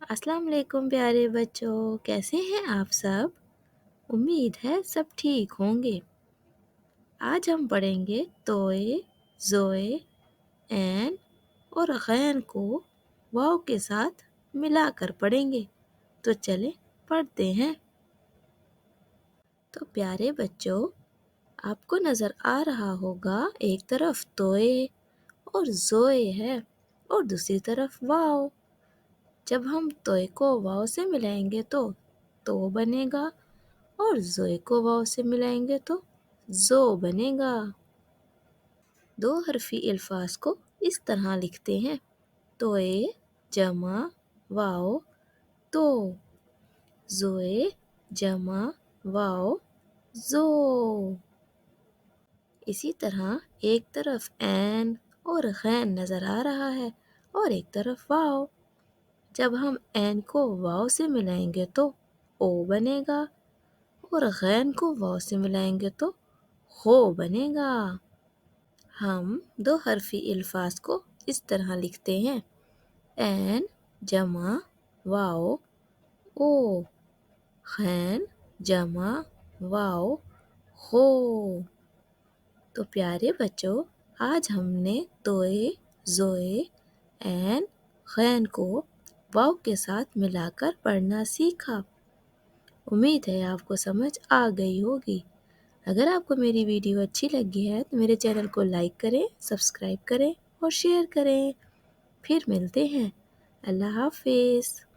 السلام علیکم پیارے بچوں، کیسے ہیں آپ سب؟ امید ہے سب ٹھیک ہوں گے۔ آج ہم پڑھیں گے توئے، زوئے، عین اور غین کو واو کے ساتھ ملا کر پڑھیں گے۔ تو چلیں پڑھتے ہیں۔ تو پیارے بچوں، آپ کو نظر آ رہا ہوگا ایک طرف توئے اور زوئے ہے اور دوسری طرف واو۔ جب ہم توئے کو واو سے ملائیں گے تو بنے گا اور زوئے کو واو سے ملائیں گے تو زو بنے گا۔ دو حرفی الفاظ کو اس طرح لکھتے ہیں، توئے جمع واو تو، زوئے جمع واو زو۔ اسی طرح ایک طرف عین اور غین نظر آ رہا ہے اور ایک طرف واو۔ جب ہم عین کو واو سے ملائیں گے تو او بنے گا اور غین کو واو سے ملائیں گے تو غو بنے گا۔ ہم دو حرفی الفاظ کو اس طرح لکھتے ہیں، عین جمع واو او، غین جمع واو غو۔ تو پیارے بچوں، آج ہم نے توئے، زوئے، عین، غین کو واو کے ساتھ ملا کر پڑھنا سیکھا۔ امید ہے آپ کو سمجھ آ گئی ہوگی۔ اگر آپ کو میری ویڈیو اچھی لگی ہے تو میرے چینل کو لائک کریں، سبسکرائب کریں اور شیئر کریں۔ پھر ملتے ہیں۔ اللہ حافظ۔